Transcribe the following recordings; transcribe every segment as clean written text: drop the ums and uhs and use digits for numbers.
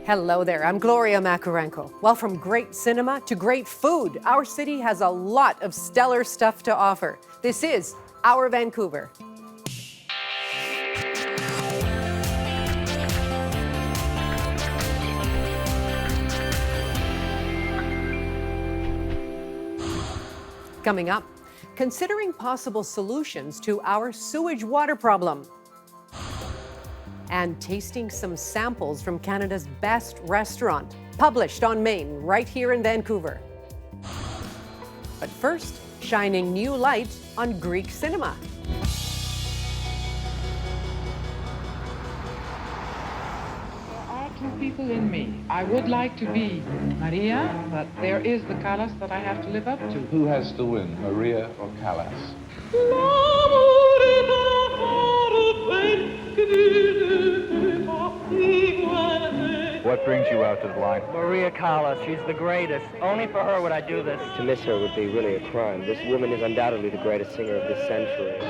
Hello there, I'm Gloria Makurenko. Well, from great cinema to great food, our city has a lot of stellar stuff to offer. This is Our Vancouver. Coming up, considering possible solutions to our sewage water problem. And tasting some samples from Canada's best restaurant, published on Main, right here in Vancouver. But first, shining new light on Greek cinema. There are two people in me. I would like to be Maria, but there is the Killas that I have to live up to. Who has to win, Maria or Killas? What brings you out to the line? Maria Killas, she's the greatest. Only for her would I do this. To miss her would be really a crime. This woman is undoubtedly the greatest singer of this century.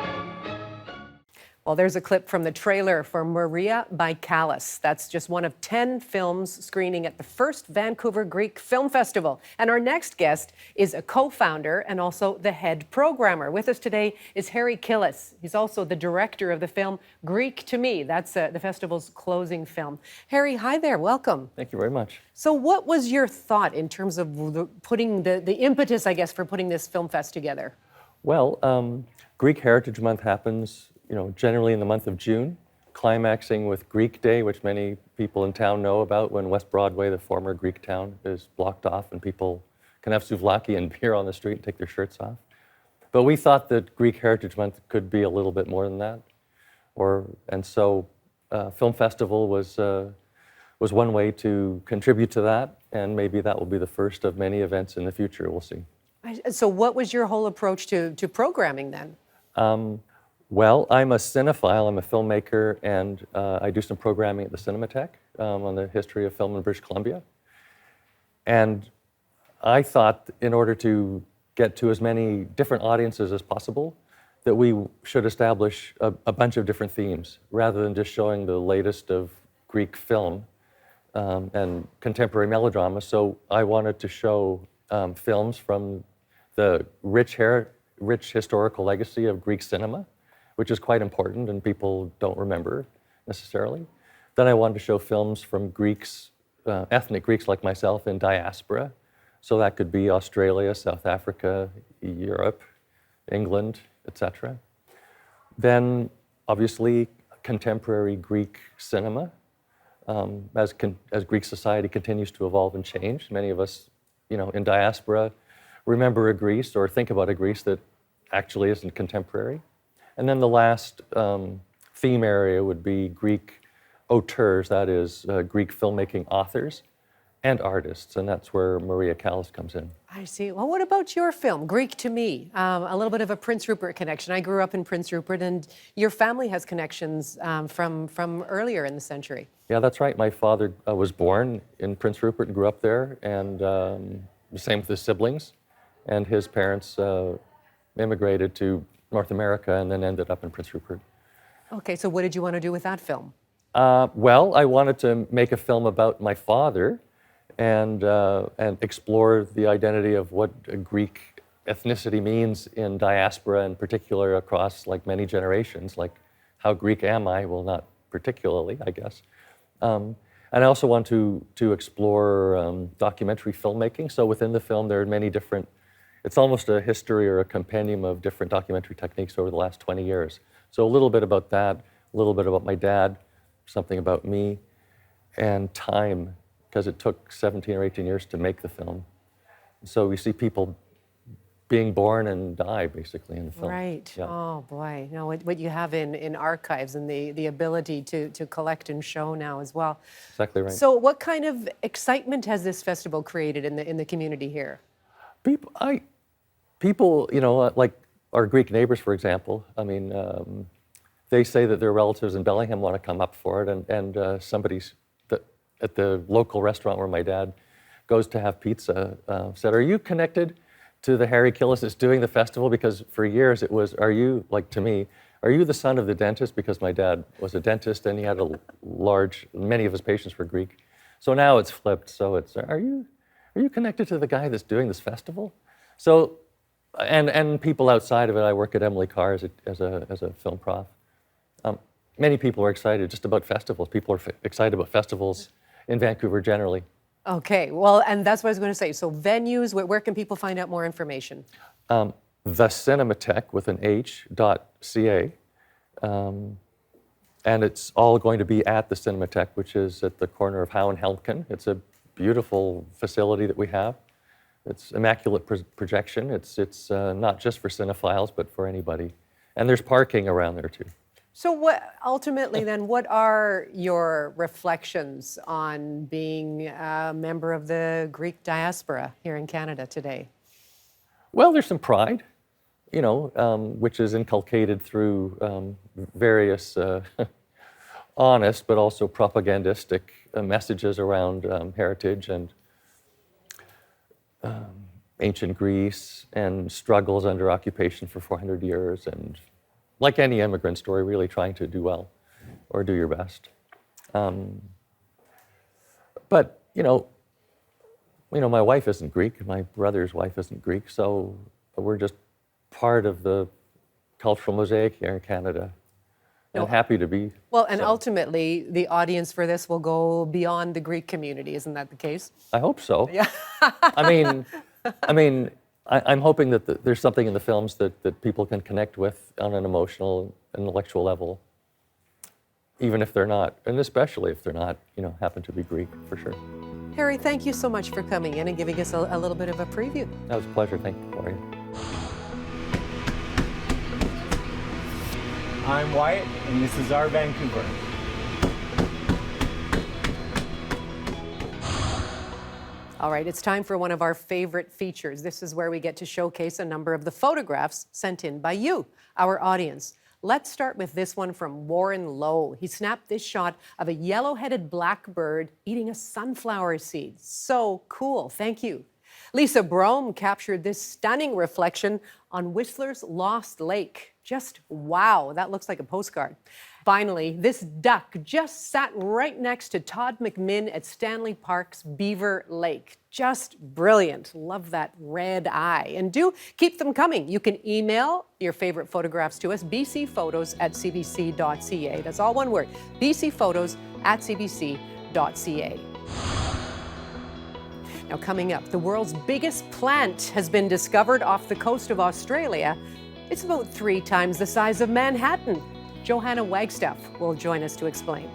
Well, there's a clip from the trailer for Maria by Killas. That's just one of 10 films screening at the first Vancouver Greek Film Festival. And our next guest is a co-founder and also the head programmer. With us today is Harry Killas. He's also the director of the film Greek to Me. That's the festival's closing film. Harry, hi there. Welcome. Thank you very much. So what was your thought in terms of putting the impetus, I guess, for putting this film fest together? Well, Greek Heritage Month happens generally in the month of June, climaxing with Greek Day, which many people in town know about, when West Broadway, the former Greek town, is blocked off and people can have souvlaki and beer on the street and take their shirts off. But we thought that Greek Heritage Month could be a little bit more than that. And so Film Festival was one way to contribute to that, and maybe that will be the first of many events in the future, we'll see. So what was your whole approach to programming then? Well, I'm a cinephile, I'm a filmmaker, and I do some programming at the Cinematheque on the history of film in British Columbia. And I thought in order to get to as many different audiences as possible, that we should establish a bunch of different themes, rather than just showing the latest of Greek film and contemporary melodrama. So I wanted to show films from the rich historical legacy of Greek cinema, which is quite important and people don't remember necessarily. Then I wanted to show films from Greeks, ethnic Greeks like myself in diaspora. So that could be Australia, South Africa, Europe, England, etc. Then obviously contemporary Greek cinema. As Greek society continues to evolve and change, many of us, in diaspora remember a Greece or think about a Greece that actually isn't contemporary. And then the last theme area would be Greek auteurs, that is, Greek filmmaking authors and artists, and that's where Maria Killas comes in. I see. Well, what about your film, Greek to Me? A little bit of a Prince Rupert connection. I grew up in Prince Rupert, and your family has connections from earlier in the century. Yeah, that's right. My father was born in Prince Rupert and grew up there, and the same with his siblings. And his parents immigrated to North America and then ended up in Prince Rupert. Okay, so what did you want to do with that film? Well, I wanted to make a film about my father and explore the identity of what a Greek ethnicity means in diaspora, in particular across many generations, like how Greek am I? Well, not particularly, I guess. And I also want to explore documentary filmmaking. So within the film, there are many different. It's almost a history or a compendium of different documentary techniques over the last 20 years. So a little bit about that, a little bit about my dad, something about me, and time, because it took 17 or 18 years to make the film. So we see people being born and die, basically, in the film. Right. Yeah. Oh, boy. No, what you have in archives and the ability to collect and show now as well. Exactly right. So what kind of excitement has this festival created in the community here? People, like our Greek neighbors, for example, they say that their relatives in Bellingham want to come up for it, and somebody's at the local restaurant where my dad goes to have pizza said, "Are you connected to the Harry Killas that's doing the festival?" Because for years it was, "Are you, to me, are you the son of the dentist?" Because my dad was a dentist and he had many of his patients were Greek. So now it's flipped. So it's, are you connected to the guy that's doing this festival? So, and people outside of it, I work at Emily Carr as a film prof. Many people are excited just about festivals. People are excited about festivals in Vancouver generally. Okay, well, and that's what I was going to say. So venues, where can people find out more information? The Cinematheque with an H.ca. And it's all going to be at the Cinematheque, which is at the corner of Howe and Helmken. It's a beautiful facility that we have. It's immaculate projection. It's not just for cinephiles, but for anybody. And there's parking around there too. So what, ultimately then, what are your reflections on being a member of the Greek diaspora here in Canada today? Well, there's some pride, you know, which is inculcated through various honest but also propagandistic messages around heritage and ancient Greece and struggles under occupation for 400 years, and like any immigrant story, really trying to do well or do your best. But, you know, my wife isn't Greek, my brother's wife isn't Greek, so we're just part of the cultural mosaic here in Canada. And happy to be. Well, and ultimately, the audience for this will go beyond the Greek community, isn't that the case? I hope so. Yeah. I'm hoping that there's something in the films that people can connect with on an emotional, intellectual level, even if they're not, and especially if they're not, happen to be Greek, for sure. Harry, thank you so much for coming in and giving us a little bit of a preview. That was a pleasure. Thank you, Gloria. I'm Wyatt, and this is our Vancouver. All right, it's time for one of our favorite features. This is where we get to showcase a number of the photographs sent in by you, our audience. Let's start with this one from Warren Lowe. He snapped this shot of a yellow-headed blackbird eating a sunflower seed. So cool, thank you. Lisa Brome captured this stunning reflection on Whistler's Lost Lake. Just wow, that looks like a postcard. Finally, this duck just sat right next to Todd McMinn at Stanley Park's Beaver Lake. Just brilliant. Love that red eye. And do keep them coming. You can email your favorite photographs to us, bcphotos@cbc.ca. That's all one word, bcphotos@cbc.ca. Now coming up, the world's biggest plant has been discovered off the coast of Australia. It's about 3 times the size of Manhattan. Johanna Wagstaffe will join us to explain.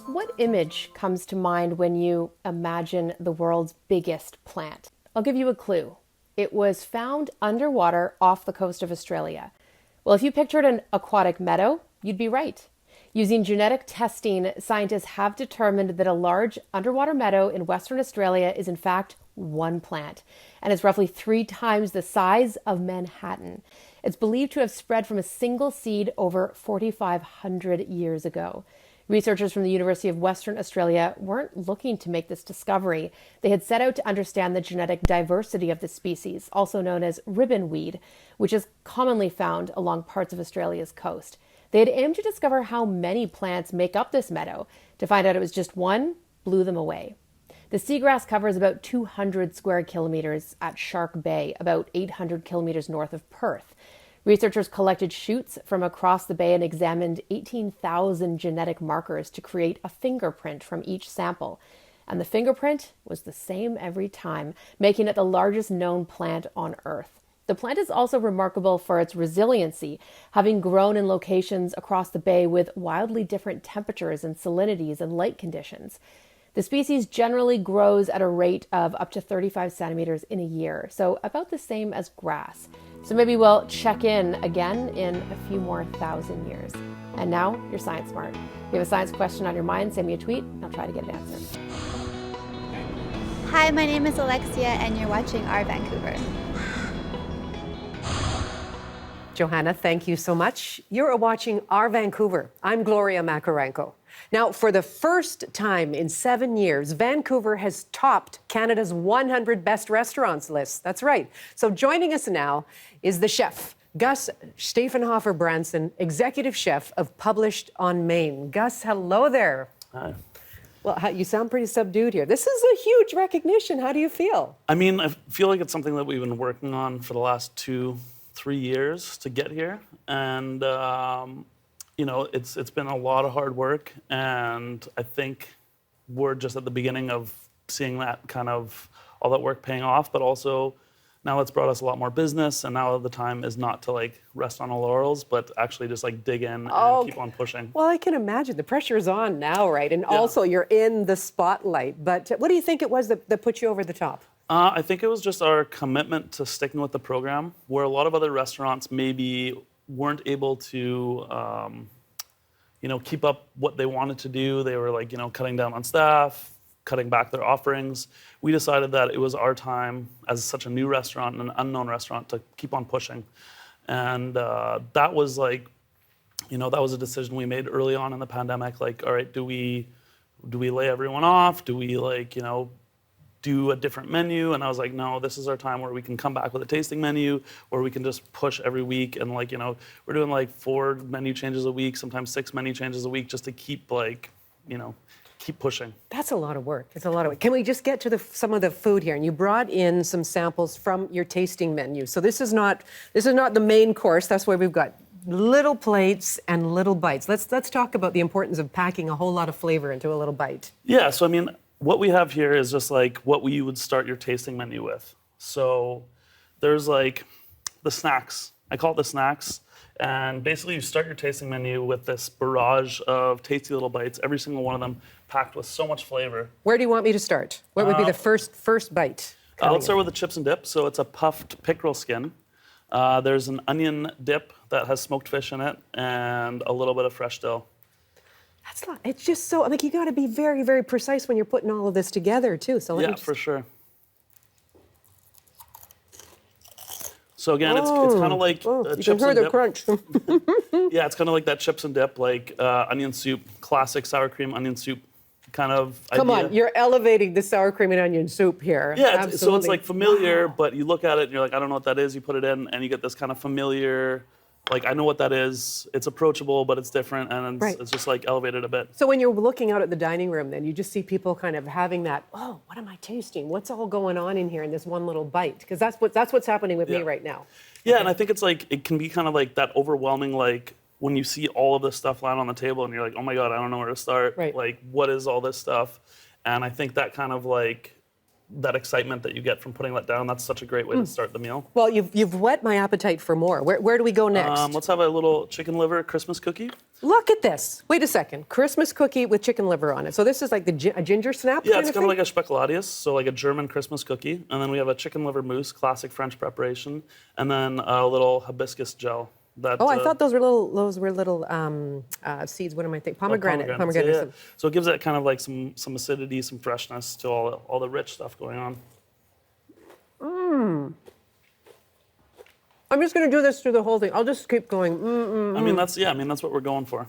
What image comes to mind when you imagine the world's biggest plant? I'll give you a clue. It was found underwater off the coast of Australia. Well, if you pictured an aquatic meadow, you'd be right. Using genetic testing, scientists have determined that a large underwater meadow in Western Australia is in fact one plant, and it's roughly 3 times the size of Manhattan. It's believed to have spread from a single seed over 4,500 years ago. Researchers from the University of Western Australia weren't looking to make this discovery. They had set out to understand the genetic diversity of the species, also known as ribbonweed, which is commonly found along parts of Australia's coast. They had aimed to discover how many plants make up this meadow. To find out it was just one blew them away. The seagrass covers about 200 square kilometers at Shark Bay, about 800 kilometers north of Perth. Researchers collected shoots from across the bay and examined 18,000 genetic markers to create a fingerprint from each sample. And the fingerprint was the same every time, making it the largest known plant on Earth. The plant is also remarkable for its resiliency, having grown in locations across the bay with wildly different temperatures and salinities and light conditions. The species generally grows at a rate of up to 35 centimeters in a year, so about the same as grass. So maybe we'll check in again in a few more thousand years. And now, you're Science Smart. If you have a science question on your mind, send me a tweet, and I'll try to get an answer. Hi, my name is Alexia, and you're watching Our Vancouver. Johanna, thank you so much. You're watching Our Vancouver. I'm Gloria Makarenko. Now, for the first time in 7 years, Vancouver has topped Canada's 100 best restaurants list. That's right. So joining us now is the chef, Gus Stieffenhofer-Brandson, executive chef of Published on Main. Gus, hello there. Hi. Well, you sound pretty subdued here. This is a huge recognition. How do you feel? I mean, I feel like it's something that we've been working on for the last 2-3 years to get here. And, you know, it's been a lot of hard work. And I think we're just at the beginning of seeing that kind of, all that work paying off. But also, now it's brought us a lot more business. And now the time is not to like rest on our laurels, but actually just like dig in and keep on pushing. Well, I can imagine. The pressure is on now, right? And also you're in the spotlight. But what do you think it was that put you over the top? I think it was just our commitment to sticking with the program, where a lot of other restaurants maybe weren't able to, you know, keep up what they wanted to do. They were like, you know, cutting down on staff, cutting back their offerings. We decided that it was our time as such a new restaurant and an unknown restaurant to keep on pushing. And that was like, you know, that was a decision we made early on in the pandemic. Like, all right, do we lay everyone off? Do we like, you know, do a different menu? And I was like, no, this is our time where we can come back with a tasting menu, where we can just push every week. And like, you know, we're doing like 4 menu changes a week, sometimes 6 menu changes a week, just to keep like, you know, keep pushing. That's a lot of work. It's a lot of work. Can we just get to some of the food here? And you brought in some samples from your tasting menu. So this is not the main course. That's why we've got little plates and little bites. Let's talk about the importance of packing a whole lot of flavor into a little bite. Yeah, so I mean, what we have here is just like what you would start your tasting menu with. So there's like the snacks. I call it the snacks. And basically you start your tasting menu with this barrage of tasty little bites, every single one of them packed with so much flavor. Where do you want me to start? What would be the first bite? Let's start with the chips and dip. So it's a puffed pickerel skin. There's an onion dip that has smoked fish in it and a little bit of fresh dill. That's not, it's just so, I mean, you got to be very, very precise when you're putting all of this together too. So let me just... for sure. So again, it's kind of like you chips can hear and the dip. crunch. Yeah, it's kind of like that chips and dip, like onion soup, classic sour cream onion soup kind of Come idea. on, you're elevating the sour cream and onion soup here. Yeah, so it's like familiar, Wow. but you look at it and you're like, I don't know what that is. You put it in and you get this kind of familiar, like, I know what that is. It's approachable, but it's different, and it's just like elevated a bit. So when you're looking out at the dining room, then you just see people kind of having that, oh, what am I tasting? What's all going on in here in this one little bite? Because that's what's happening with me right now. Yeah, and I think it's like, it can be kind of like that overwhelming, like, when you see all of this stuff lying on the table and you're like, oh my God, I don't know where to start. Right. Like, what is all this stuff? And I think that kind of like, that excitement that you get from putting that down, that's such a great way to start the meal. Well, you've whet my appetite for more. Where do we go next? Let's have a little chicken liver Christmas cookie. Look at this. Wait a second. Christmas cookie with chicken liver on it. So this is like a ginger snap Yeah, kind it's of kind of thing? like a speculatius, so like a German Christmas cookie. And then we have a chicken liver mousse, classic French preparation. And then a little hibiscus gel. That, I thought those were little seeds. What am I thinking? Pomegranate. Yeah. So it gives it kind of like some acidity, some freshness to all the rich stuff going on. I'm just going to do this through the whole thing. I'll just keep going. I mean, that's what we're going for.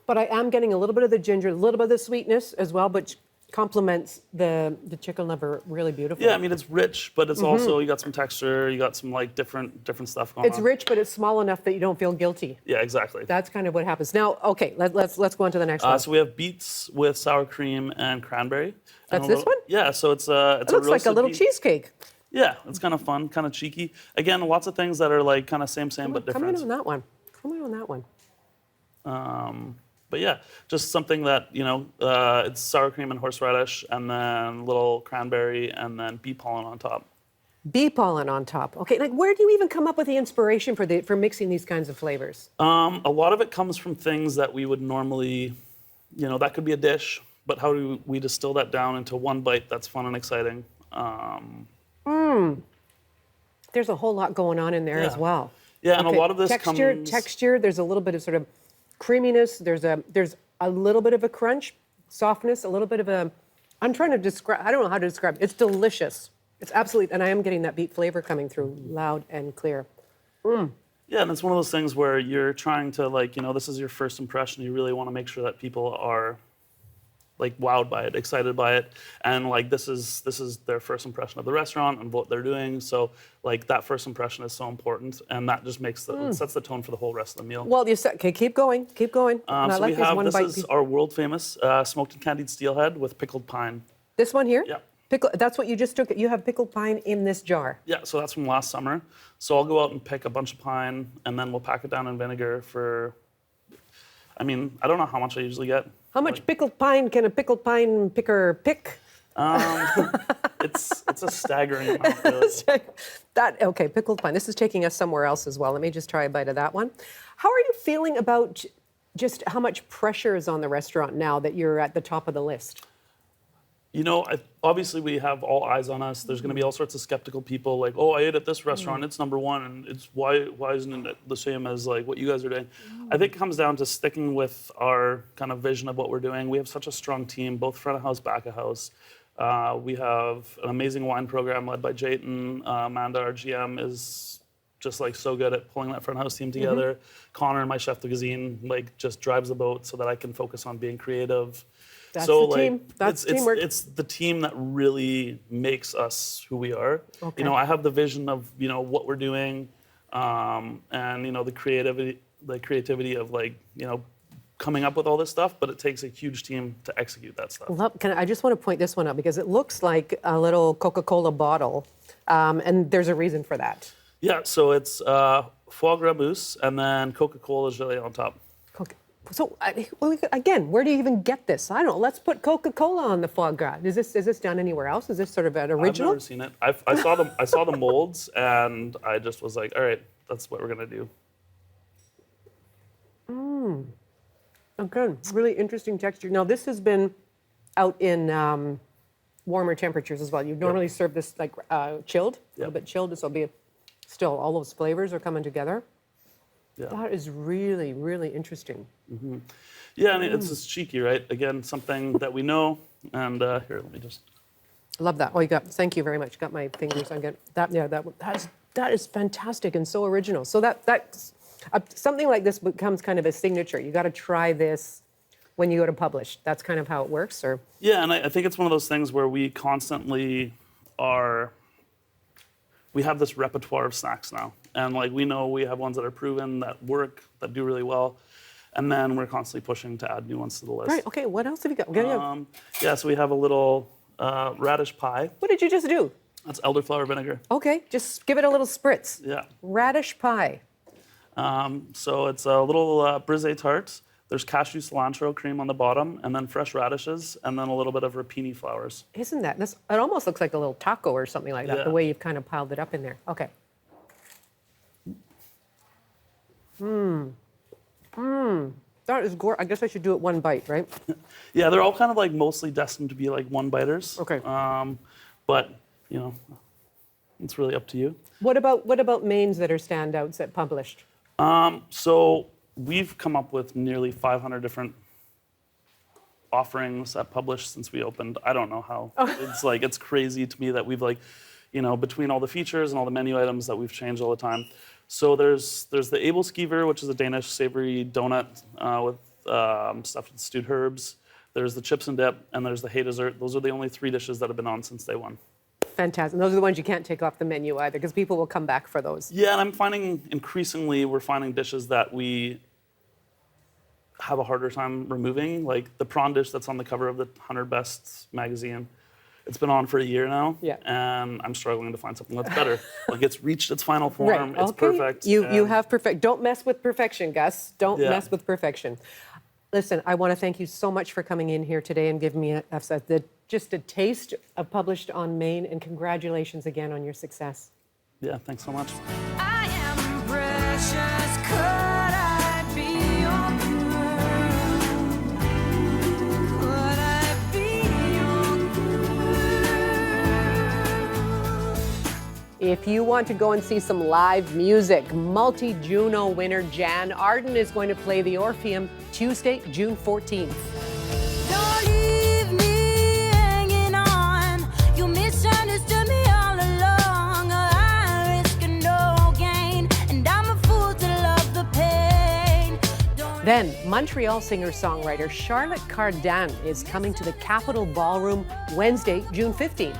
But I am getting a little bit of the ginger, a little bit of the sweetness as well, but complements the chicken liver really beautifully. Yeah, I mean, it's rich, but it's also, you got some texture, you got some like different stuff going on. It's rich, but it's small enough that you don't feel guilty. Yeah, exactly. That's kind of what happens. Now, okay, let's go on to the next one. So we have beets with sour cream and cranberry. That's this one? Yeah, so it's It looks like a little cheesecake. Yeah, it's kind of fun, kind of cheeky. Again, lots of things that are like kind of same, but different. Come in on that one. Come in on that one. But yeah, just something that, you know, it's sour cream and horseradish, and then little cranberry, and then bee pollen on top. Bee pollen on top. Okay, like where do you even come up with the inspiration for mixing these kinds of flavors? A lot of it comes from things that we would normally, you know, that could be a dish, but how do we distill that down into one bite that's fun and exciting? There's a whole lot going on in there as well. Yeah, and a lot of this texture. There's a little bit of sort of creaminess. There's a little bit of a crunch, softness, a little bit of a. I'm trying to describe. I don't know how to describe it. It's delicious. It's absolutely, and I am getting that beet flavor coming through loud and clear. Yeah, and it's one of those things where you're trying to, like, you know, this is your first impression. You really want to make sure that people are, like, wowed by it, excited by it, and like this is their first impression of the restaurant and what they're doing. So like that first impression is so important, and that just makes sets the tone for the whole rest of the meal. Well, you said, okay, keep going. And I So like we have one this bite. is our world famous smoked and candied steelhead with pickled pine. This one here? Yeah. That's what you just took. You have pickled pine in this jar. Yeah, so that's from last summer. So I'll go out and pick a bunch of pine, and then we'll pack it down in vinegar for. I mean, I don't know how much I usually get. How much pickled pine can a pickled pine picker pick? It's a staggering amount, really. Okay, pickled pine. This is taking us somewhere else as well. Let me just try a bite of that one. How are you feeling about just how much pressure is on the restaurant now that you're at the top of the list? You know, obviously we have all eyes on us. There's going to be all sorts of skeptical people like, oh, I ate at this restaurant, it's #1, and it's why isn't it the same as like what you guys are doing? I think it comes down to sticking with our kind of vision of what we're doing. We have such a strong team, both front of house, back of house. We have an amazing wine program led by Jayton. Amanda, our GM, is just like so good at pulling that front house team together. Connor, my chef de cuisine, like just drives the boat so that I can focus on being creative. That's so the like team. That's teamwork. it's the team that really makes us who we are. Okay. You know, I have the vision of, you know, what we're doing, and you know the creativity of like, you know, coming up with all this stuff, but it takes a huge team to execute that stuff. I just want to point this one out because it looks like a little Coca-Cola bottle, and there's a reason for that. Yeah, so it's foie gras mousse, and then Coca-Cola gelée on top. So again, where do you even get this? I don't know. Let's put Coca-Cola on the foie gras. Is this done anywhere else? Is this sort of an original? I've never seen it. I saw the molds, and I just was like, all right, that's what we're gonna do. Okay, really interesting texture. Now this has been out in warmer temperatures as well. You normally serve this like chilled, a little bit chilled. This will be still all those flavors are coming together. Yeah. That is really, really interesting. Mm-hmm. Yeah, and it's just cheeky, right? Again, something that we know. And here, let me just. Love that. Oh, you got. Thank you very much. Got my fingers on it. That. Yeah. That is fantastic and so original. So that's something like this becomes kind of a signature. You got to try this when you go to publish. That's kind of how it works, or. Yeah, and I think it's one of those things where we constantly are. We have this repertoire of snacks now. And like we know we have ones that are proven, that work, that do really well. And then we're constantly pushing to add new ones to the list. Right, okay, what else have you got? Yeah, so we have a little radish pie. What did you just do? That's elderflower vinegar. Okay, just give it a little spritz. Yeah. Radish pie. So it's a little brisée tart. There's cashew cilantro cream on the bottom, and then fresh radishes, and then a little bit of rapini flowers. Isn't that, it almost looks like a little taco or something like that, the way you've kind of piled it up in there. Okay. That is gorgeous. I guess I should do it one bite, right? Yeah, they're all kind of like mostly destined to be like one biters. Okay. But, you know, it's really up to you. What about mains that are standouts that published? So we've come up with nearly 500 different offerings that published since we opened. I don't know how. It's crazy to me that we've like, you know, between all the features and all the menu items that we've changed all the time. So there's the Abelskiver, which is a Danish savory donut with stuffed with stewed herbs. There's the chips and dip, and there's the hay dessert. Those are the only 3 dishes that have been on since day one. Fantastic. And those are the ones you can't take off the menu either, because people will come back for those. Yeah, and I'm finding increasingly we're finding dishes that we have a harder time removing, like the prawn dish that's on the cover of the 100 Best magazine. It's been on for a year now, and I'm struggling to find something that's better. Like it's reached its final form. Right. It's perfect. You have perfect. Don't mess with perfection, Gus. Don't mess with perfection. Listen, I want to thank you so much for coming in here today and giving me just a taste of Published on Main, and congratulations again on your success. Yeah, thanks so much. I am precious. Could I be your girl? Could I be your girl? If you want to go and see some live music, multi-Juno winner Jan Arden is going to play the Orpheum Tuesday, June 14th. Don't leave me hanging on. You misunderstood me all along. I risk no gain, and I'm a fool to Then, Montreal singer-songwriter Charlotte Cardin is coming to the Capitol Ballroom Wednesday, June 15th.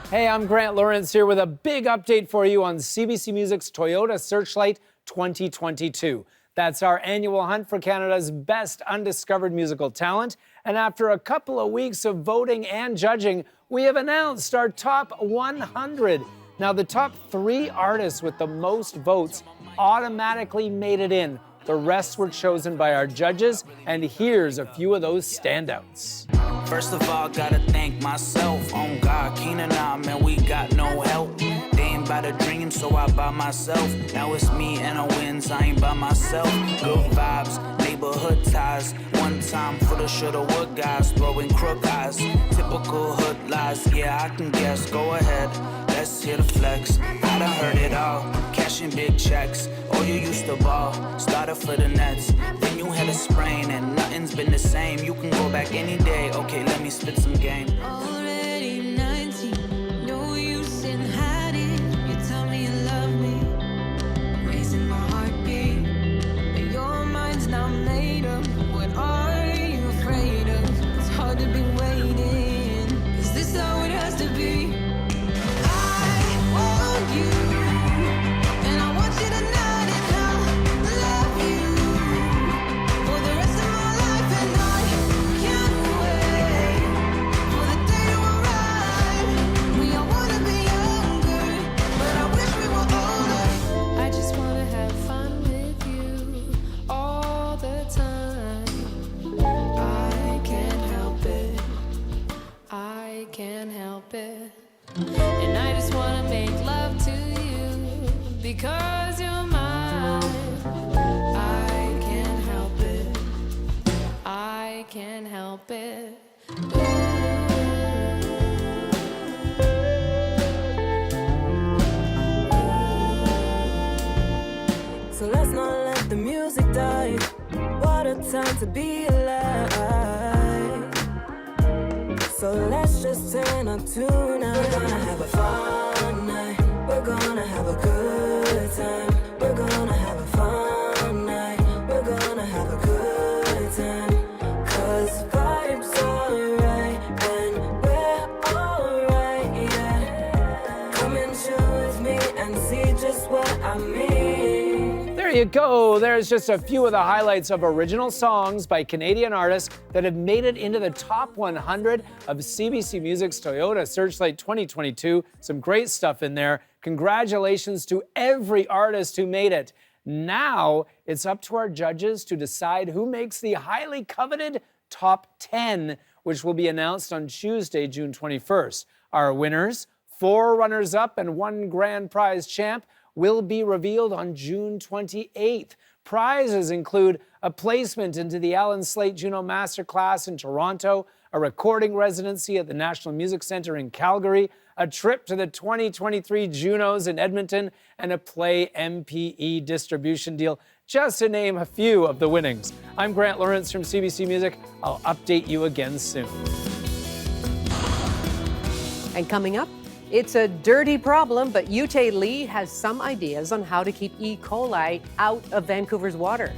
Hey, I'm Grant Lawrence here with a big update for you on CBC Music's Toyota Searchlight 2022. That's our annual hunt for Canada's best undiscovered musical talent. And after a couple of weeks of voting and judging, we have announced our top 100. Now, the top 3 artists with the most votes automatically made it in. The rest were chosen by our judges, and here's a few of those standouts. First of all, gotta thank myself. On God, Keenan, nah, man, we got no help. They ain't by the dream, so I by myself. Now it's me and the wins, I ain't by myself. Good vibes, neighborhood ties. One time for the shoulda would guys, throwing crook eyes. Typical hood lies, yeah, I can guess. Go ahead, let's hear the flex. I done heard it all, cashing big checks. Oh, you used to ball, started for the Nets. Then you had a sprain and nothing's been the same. You can go back any day, okay, let me spit some game. Already 19, no use in hiding. You tell me you love me, raising my heartbeat. But your mind's not made up. What are you afraid of? It's hard to be waiting. Is this how it has to be? I want you. And I just wanna make love to you because you're mine. I can't help it. I can't help it. So let's not let the music die. What a time to be alive. So let's just turn on tonight. We're gonna have a fun night. We're gonna have a good time. We're gonna have a fun night. We're gonna have a good time. 'Cause vibes alright and we're alright, yeah. Come and chill with me and see just what I mean. There you go. There's just a few of the highlights of original songs by Canadian artists that have made it into the top 100 of CBC Music's Toyota Searchlight 2022. Some great stuff in there. Congratulations to every artist who made it. Now it's up to our judges to decide who makes the highly coveted top 10, which will be announced on Tuesday, June 21st. Our winners, 4 runners-up, and 1 grand prize champ will be revealed on June 28th. Prizes include a placement into the Alan Slate Juno Masterclass in Toronto, a recording residency at the National Music Centre in Calgary, a trip to the 2023 Junos in Edmonton, and a Play MPE distribution deal, just to name a few of the winnings. I'm Grant Lawrence from CBC Music. I'll update you again soon. And coming up, it's a dirty problem, but Yute Lee has some ideas on how to keep E. coli out of Vancouver's water.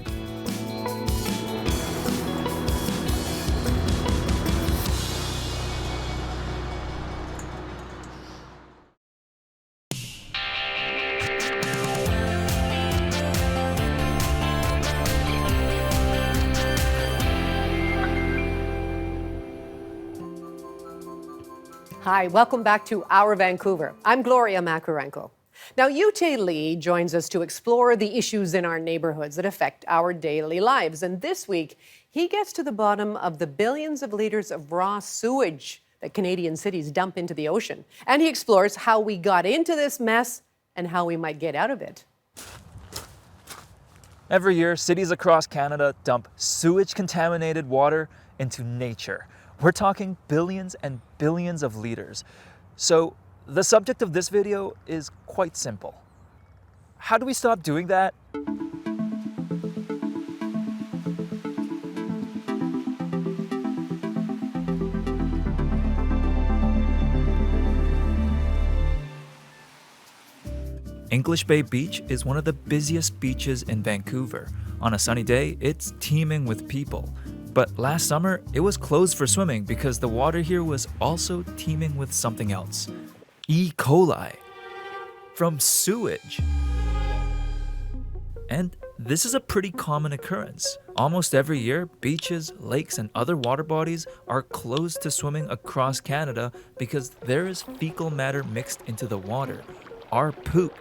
Hi, welcome back to Our Vancouver. I'm Gloria Makarenko. Now, Yute Lee joins us to explore the issues in our neighborhoods that affect our daily lives. And this week, he gets to the bottom of the billions of liters of raw sewage that Canadian cities dump into the ocean. And he explores how we got into this mess and how we might get out of it. Every year, cities across Canada dump sewage-contaminated water into nature. We're talking billions and billions of liters. So the subject of this video is quite simple. How do we stop doing that? English Bay Beach is one of the busiest beaches in Vancouver. On a sunny day, it's teeming with people. But last summer, it was closed for swimming because the water here was also teeming with something else. E. coli. From sewage. And this is a pretty common occurrence. Almost every year, beaches, lakes, and other water bodies are closed to swimming across Canada because there is fecal matter mixed into the water, our poop.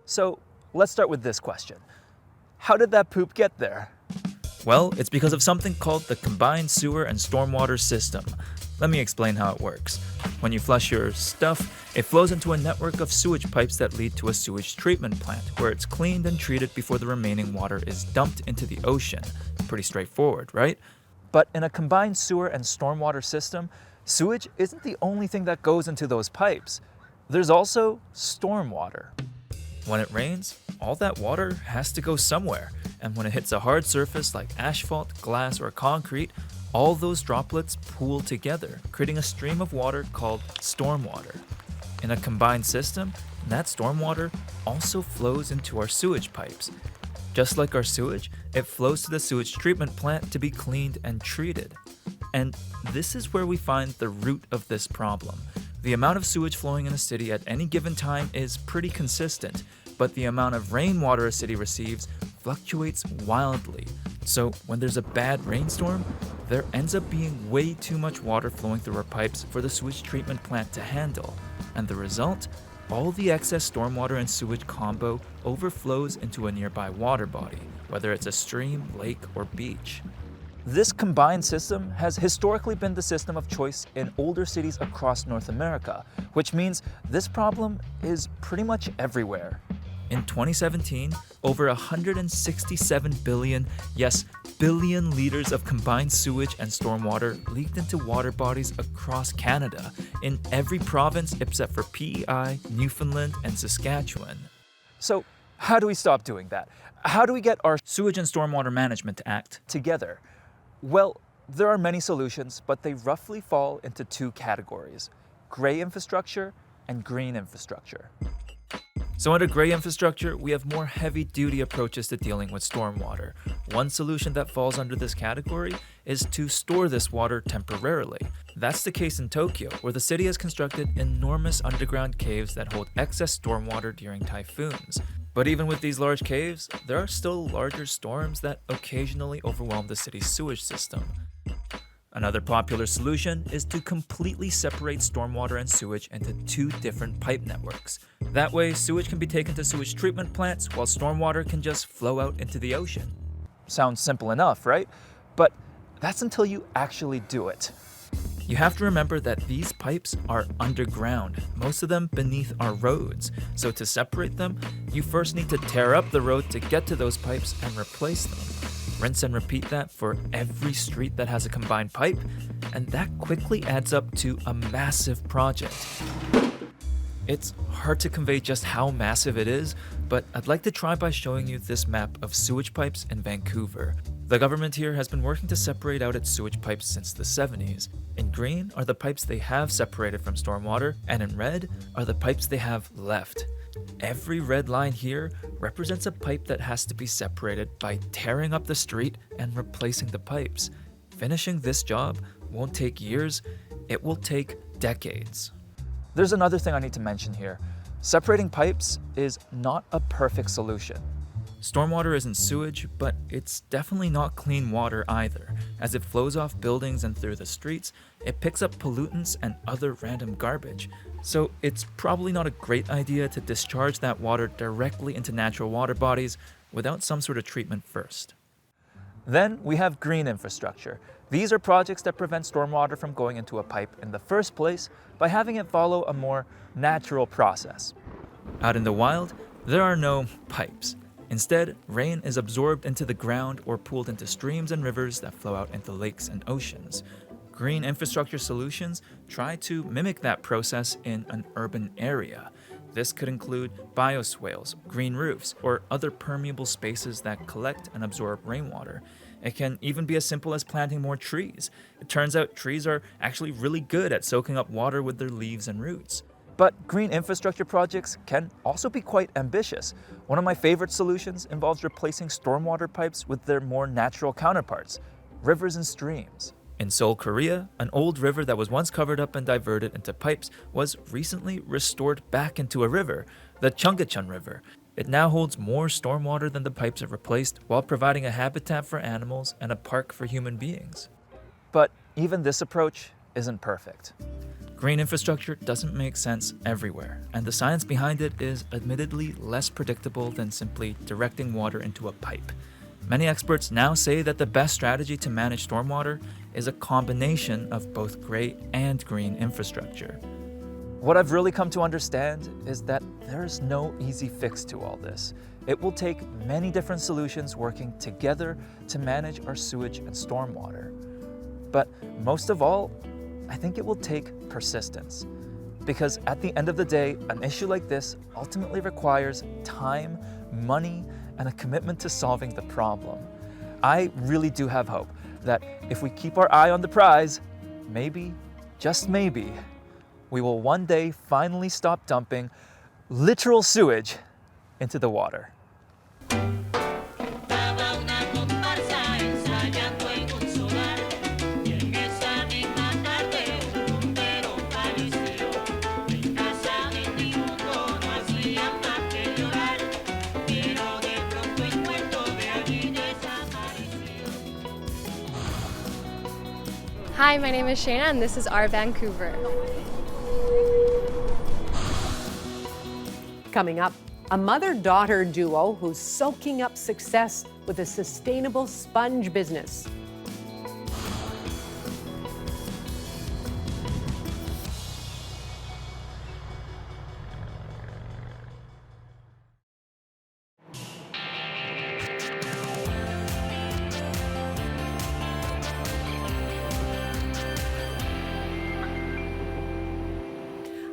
So let's start with this question. How did that poop get there? Well, it's because of something called the combined sewer and stormwater system. Let me explain how it works. When you flush your stuff, it flows into a network of sewage pipes that lead to a sewage treatment plant, where it's cleaned and treated before the remaining water is dumped into the ocean. Pretty straightforward, right? But in a combined sewer and stormwater system, sewage isn't the only thing that goes into those pipes. There's also stormwater. When it rains, all that water has to go somewhere, and when it hits a hard surface like asphalt, glass, or concrete, all those droplets pool together, creating a stream of water called stormwater. In a combined system, that stormwater also flows into our sewage pipes. Just like our sewage, it flows to the sewage treatment plant to be cleaned and treated. And this is where we find the root of this problem. The amount of sewage flowing in a city at any given time is pretty consistent, but the amount of rainwater a city receives fluctuates wildly. So when there's a bad rainstorm, there ends up being way too much water flowing through our pipes for the sewage treatment plant to handle. And the result? All the excess stormwater and sewage combo overflows into a nearby water body, whether it's a stream, lake, or beach. This combined system has historically been the system of choice in older cities across North America, which means this problem is pretty much everywhere. In 2017, over 167 billion, yes, billion liters of combined sewage and stormwater leaked into water bodies across Canada, in every province except for PEI, Newfoundland, and Saskatchewan. So, how do we stop doing that? How do we get our sewage and stormwater management to act together? Well, there are many solutions, but they roughly fall into two categories: gray infrastructure and green infrastructure. So under gray infrastructure, we have more heavy-duty approaches to dealing with stormwater. One solution that falls under this category is to store this water temporarily. That's the case in Tokyo, where the city has constructed enormous underground caves that hold excess stormwater during typhoons. But even with these large caves, there are still larger storms that occasionally overwhelm the city's sewage system. Another popular solution is to completely separate stormwater and sewage into two different pipe networks. That way, sewage can be taken to sewage treatment plants, while stormwater can just flow out into the ocean. Sounds simple enough, right? But that's until you actually do it. You have to remember that these pipes are underground, most of them beneath our roads. So to separate them, you first need to tear up the road to get to those pipes and replace them. Rinse and repeat that for every street that has a combined pipe, and that quickly adds up to a massive project. It's hard to convey just how massive it is, but I'd like to try by showing you this map of sewage pipes in Vancouver. The government here has been working to separate out its sewage pipes since the 70s. In green are the pipes they have separated from stormwater, and in red are the pipes they have left. Every red line here represents a pipe that has to be separated by tearing up the street and replacing the pipes. Finishing this job won't take years, it will take decades. There's another thing I need to mention here. Separating pipes is not a perfect solution. Stormwater isn't sewage, but it's definitely not clean water either. As it flows off buildings and through the streets, it picks up pollutants and other random garbage. So it's probably not a great idea to discharge that water directly into natural water bodies without some sort of treatment first. Then we have green infrastructure. These are projects that prevent stormwater from going into a pipe in the first place by having it follow a more natural process. Out in the wild, there are no pipes. Instead, rain is absorbed into the ground or pooled into streams and rivers that flow out into lakes and oceans. Green infrastructure solutions try to mimic that process in an urban area. This could include bioswales, green roofs, or other permeable spaces that collect and absorb rainwater. It can even be as simple as planting more trees. It turns out trees are actually really good at soaking up water with their leaves and roots. But green infrastructure projects can also be quite ambitious. One of my favorite solutions involves replacing stormwater pipes with their more natural counterparts, rivers and streams. In Seoul, Korea, an old river that was once covered up and diverted into pipes was recently restored back into a river, the Cheonggyecheon River. It now holds more stormwater than the pipes it replaced, while providing a habitat for animals and a park for human beings. But even this approach isn't perfect. Green infrastructure doesn't make sense everywhere, and the science behind it is admittedly less predictable than simply directing water into a pipe. Many experts now say that the best strategy to manage stormwater is a combination of both gray and green infrastructure. What I've really come to understand is that there's no easy fix to all this. It will take many different solutions working together to manage our sewage and stormwater. But most of all, I think it will take persistence. Because at the end of the day, an issue like this ultimately requires time, money, and a commitment to solving the problem. I really do have hope that if we keep our eye on the prize, maybe, just maybe, we will one day finally stop dumping literal sewage into the water. Hi, my name is Shayna and this is our Vancouver. Coming up, a mother-daughter duo who's soaking up success with a sustainable sponge business.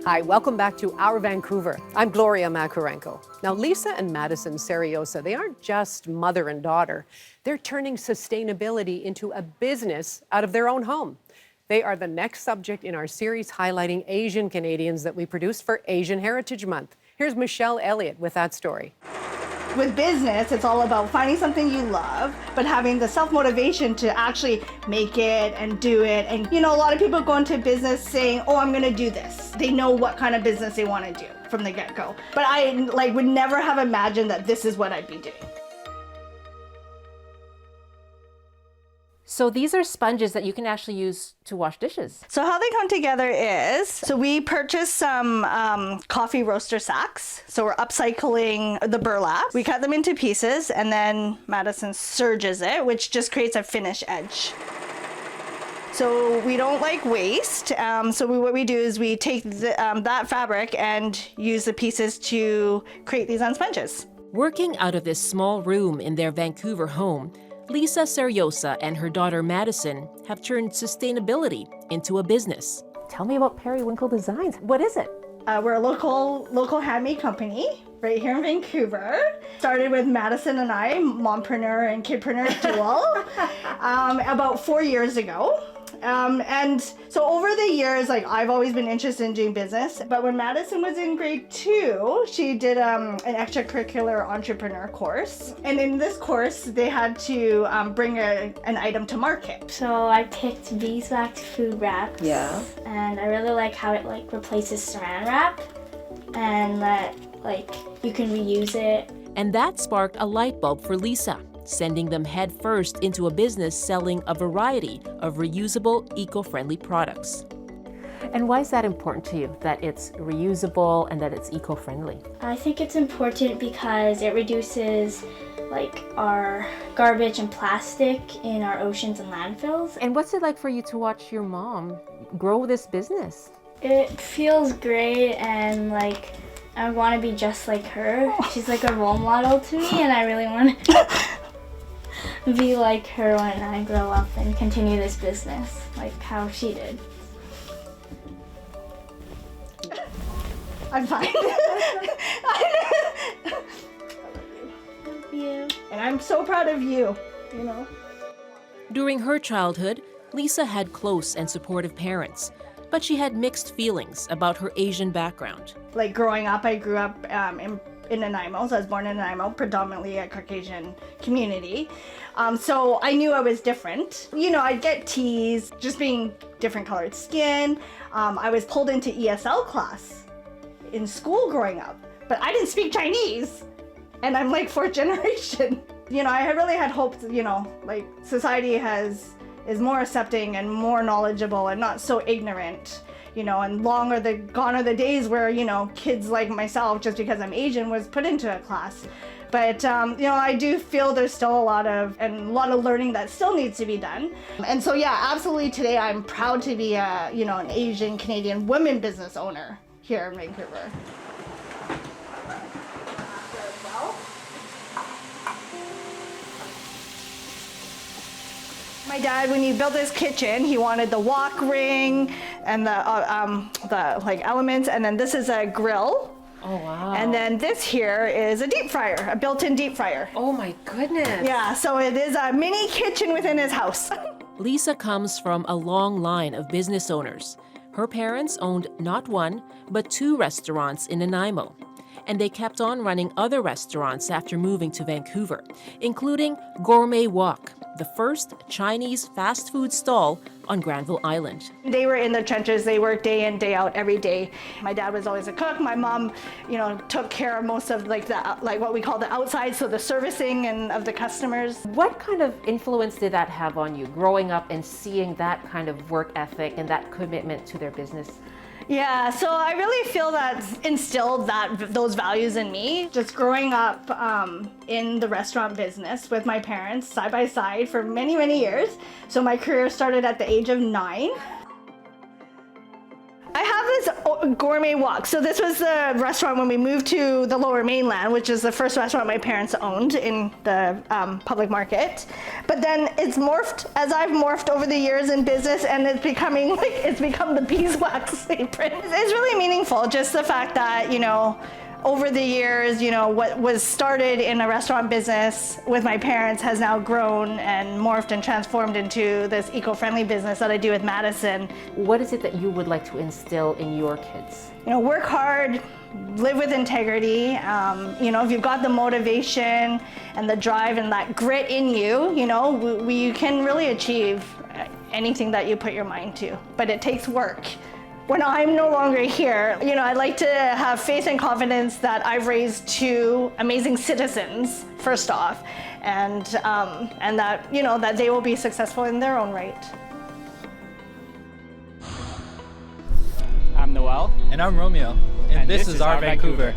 Hi, welcome back to Our Vancouver. I'm Gloria Makarenko. Now, Lisa and Madison Seriosa, they aren't just mother and daughter. They're turning sustainability into a business out of their own home. They are the next subject in our series highlighting Asian Canadians that we produced for Asian Heritage Month. Here's Michelle Elliott with that story. With business, it's all about finding something you love, but having the self-motivation to actually make it and do it. And you know, a lot of people go into business saying, oh, I'm gonna do this. They know what kind of business they wanna do from the get-go. But I would never have imagined that this is what I'd be doing. So these are sponges that you can actually use to wash dishes. So how they come together is, so we purchased some coffee roaster sacks. So we're upcycling the burlap. We cut them into pieces and then Madison serges it, which just creates a finish edge. So we don't like waste. What we do is we take that fabric and use the pieces to create these on sponges. Working out of this small room in their Vancouver home, Lisa Seriosa and her daughter Madison have turned sustainability into a business. Tell me about Periwinkle Designs. What is it? We're a local handmade company right here in Vancouver. Started with Madison and I, mompreneur and kidpreneur duo, about 4 years ago. And so over the years, I've always been interested in doing business. But when Madison was in grade 2, she did an extracurricular entrepreneur course. And in this course, they had to bring an item to market. So I picked beeswax food wraps. Yeah. And I really like how it replaces saran wrap and that you can reuse it. And that sparked a light bulb for Lisa, sending them headfirst into a business selling a variety of reusable, eco-friendly products. And why is that important to you, that it's reusable and that it's eco-friendly? I think it's important because it reduces our garbage and plastic in our oceans and landfills. And what's it like for you to watch your mom grow this business? It feels great and I want to be just like her. She's a role model to me and I really want to be like her when I grow up and continue this business like how she did. I'm fine. Love you. And I'm so proud of you, you know. During her childhood, Lisa had close and supportive parents. but she had mixed feelings about her Asian background. Like growing up, I grew up in Nanaimo, so I was born in Nanaimo, predominantly a Caucasian community. So I knew I was different. You know, I'd get teased just being different colored skin. I was pulled into ESL class in school growing up, but I didn't speak Chinese. And I'm like fourth generation. You know, I really had hoped, you know, like society is more accepting and more knowledgeable and not so ignorant, you know, and gone are the days where, you know, kids like myself, just because I'm Asian, was put into a class. But, you know, I do feel there's still a lot of learning that still needs to be done. And so, yeah, absolutely today I'm proud to be you know, an Asian Canadian women business owner here in Vancouver. My dad, when he built his kitchen, he wanted the wok ring and the like elements, and then this is a grill. Oh, wow. And then this here is a deep fryer, a built-in deep fryer. Oh my goodness. Yeah, so it is a mini kitchen within his house. Lisa comes from a long line of business owners. Her parents owned not one, but 2 restaurants in Nanaimo. And they kept on running other restaurants after moving to Vancouver, including Gourmet Wok, the first Chinese fast food stall on Granville Island. They were in the trenches. They worked day in, day out, every day. My dad was always a cook. My mom, you know, took care of most of like what we call the outside, so the servicing and of the customers. What kind of influence did that have on you, growing up and seeing that kind of work ethic and that commitment to their business? Yeah, so I really feel that instilled those values in me. Just growing up in the restaurant business with my parents side by side for many, many years. So my career started at the age of 9. I have this Gourmet Wok. So this was the restaurant when we moved to the Lower Mainland, which is the first restaurant my parents owned in the public market. But then it's morphed as I've morphed over the years in business, and it's become the beeswax apron. It's really meaningful, just the fact that, you know, over the years, you know, what was started in a restaurant business with my parents has now grown and morphed and transformed into this eco-friendly business that I do with Madison. What is it that you would like to instill in your kids? You know, work hard, live with integrity. You know, if you've got the motivation and the drive and that grit in you, you know, you can really achieve anything that you put your mind to, but it takes work. When I'm no longer here, you know, I'd like to have faith and confidence that I've raised 2 amazing citizens, first off, and that, you know, that they will be successful in their own right. I'm Noel. And I'm Romeo. And this is our Vancouver.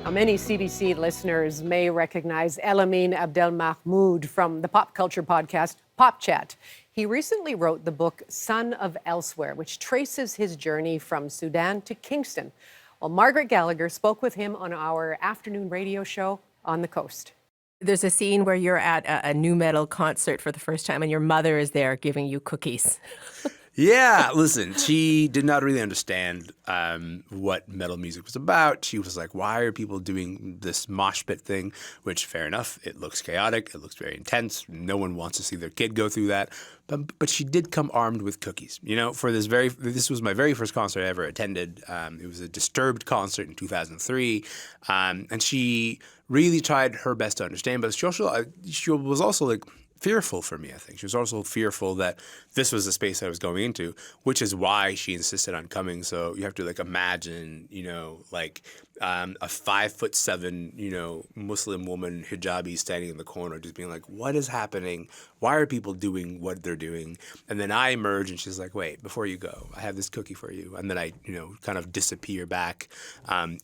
Now, many CBC listeners may recognize Elamin Abdelmahmoud from the pop culture podcast Pop Chat. He recently wrote the book Son of Elsewhere, which traces his journey from Sudan to Kingston. Well, Margaret Gallagher spoke with him on our afternoon radio show On the Coast. There's a scene where you're at a nu metal concert for the first time and your mother is there giving you cookies. Yeah, listen, she did not really understand what metal music was about. She was like, why are people doing this mosh pit thing? Which, fair enough, it looks chaotic, it looks very intense. No one wants to see their kid go through that. But she did come armed with cookies. You know, this was my very first concert I ever attended. It was a Disturbed concert in 2003. And she really tried her best to understand, but she was also like, fearful for me, I think. She was also fearful that this was the space I was going into, which is why she insisted on coming. So you have to like imagine, you know, like a 5'7", you know, Muslim woman, hijabi, standing in the corner, just being like, what is happening? Why are people doing what they're doing? And then I emerge and she's like, wait, before you go, I have this cookie for you. And then I, you know, kind of disappear back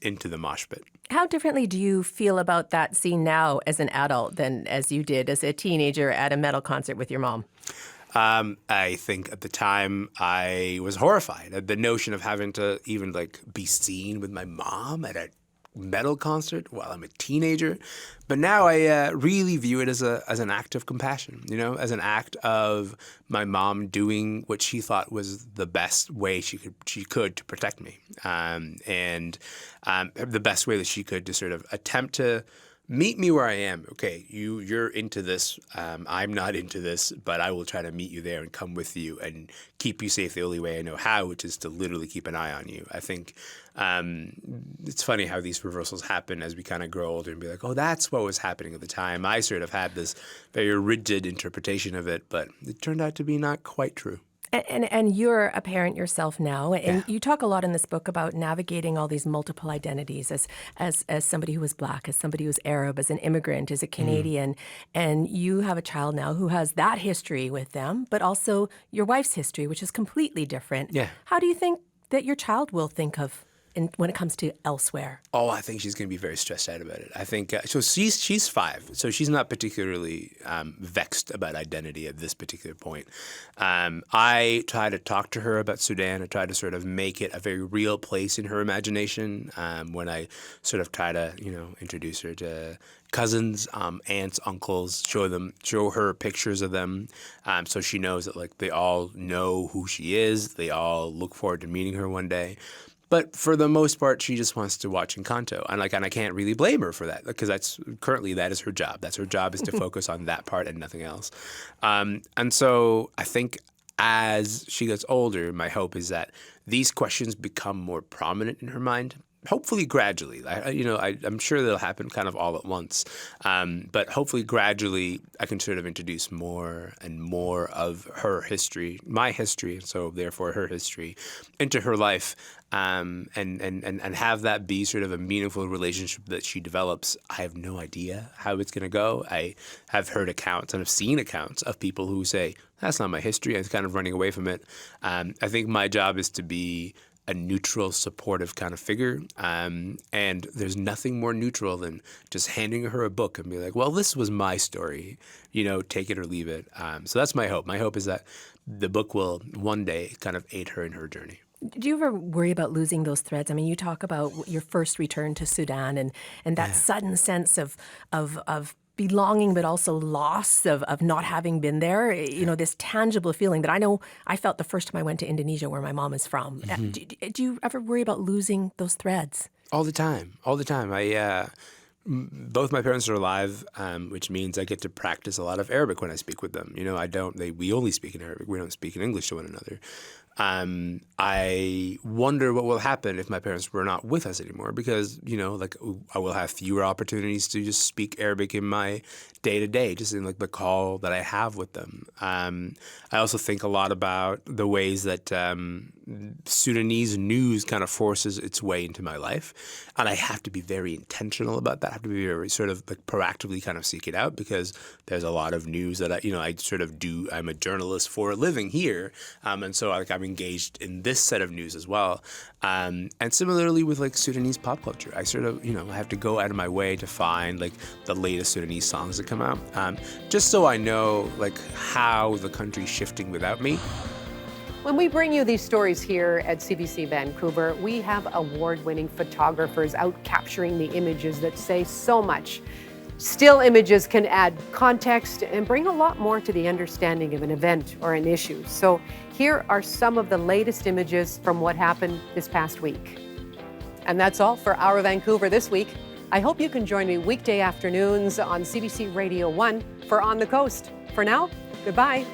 into the mosh pit. How differently do you feel about that scene now as an adult than as you did as a teenager at a metal concert with your mom? I think at the time I was horrified at the notion of having to even like be seen with my mom at a metal concert while I'm a teenager. But now I really view it as an act of compassion, you know, as an act of my mom doing what she thought was the best way she could to protect me, and the best way that she could to sort of attempt to meet me where I am. Okay, you're into this. I'm not into this, but I will try to meet you there and come with you and keep you safe the only way I know how, which is to literally keep an eye on you. I think it's funny how these reversals happen as we kind of grow older and be like, oh, that's what was happening at the time. I sort of had this very rigid interpretation of it, but it turned out to be not quite true. And you're a parent yourself now, and you talk a lot in this book about navigating all these multiple identities as somebody who was Black, as somebody who's Arab, as an immigrant, as a Canadian, and you have a child now who has that history with them, but also your wife's history, which is completely different. Yeah. How do you think that your child will think of when it comes to elsewhere? Oh, I think she's going to be very stressed out about it. I think so. She's 5, so she's not particularly vexed about identity at this particular point. I try to talk to her about Sudan. I try to sort of make it a very real place in her imagination. When I sort of try to, introduce her to cousins, aunts, uncles, show her pictures of them, so she knows that like they all know who she is. They all look forward to meeting her one day. But for the most part, she just wants to watch Encanto, and I can't really blame her for that because that is her job. That's her job, is to focus on that part and nothing else. And so I think as she gets older, my hope is that these questions become more prominent in her mind. Hopefully gradually. I'm sure that'll happen kind of all at once. But hopefully gradually I can sort of introduce more and more of her history, my history, and so therefore her history, into her life, and have that be sort of a meaningful relationship that she develops. I have no idea how it's going to go. I have heard accounts and have seen accounts of people who say, that's not my history, and it's kind of running away from it. I think my job is to be a neutral, supportive kind of figure. And there's nothing more neutral than just handing her a book and be like, well, this was my story, take it or leave it. So that's my hope. My hope is that the book will one day kind of aid her in her journey. Do you ever worry about losing those threads? I mean, you talk about your first return to Sudan and that sudden sense of belonging, but also loss of not having been there, this tangible feeling that I know I felt the first time I went to Indonesia, where my mom is from. Mm-hmm. Do you ever worry about losing those threads? All the time. Both my parents are alive, which means I get to practice a lot of Arabic when I speak with them. We only speak in Arabic. We don't speak in English to one another. I wonder what will happen if my parents were not with us anymore, because, I will have fewer opportunities to just speak Arabic in my day-to-day, just in the call that I have with them. I also think a lot about the ways that Sudanese news kind of forces its way into my life. And I have to be very intentional about that. I have to be very sort of proactively kind of seek it out, because there's a lot of news that I sort of do. I'm a journalist for a living here. And so I'm engaged in this set of news as well. And similarly with Sudanese pop culture, I sort of, I have to go out of my way to find the latest Sudanese songs that come out, just so I know how the country's shifting without me. When we bring you these stories here at CBC Vancouver, we have award-winning photographers out capturing the images that say so much. Still images can add context and bring a lot more to the understanding of an event or an issue. So here are some of the latest images from what happened this past week. And that's all for Our Vancouver this week. I hope you can join me weekday afternoons on CBC Radio 1 for On the Coast. For now, goodbye.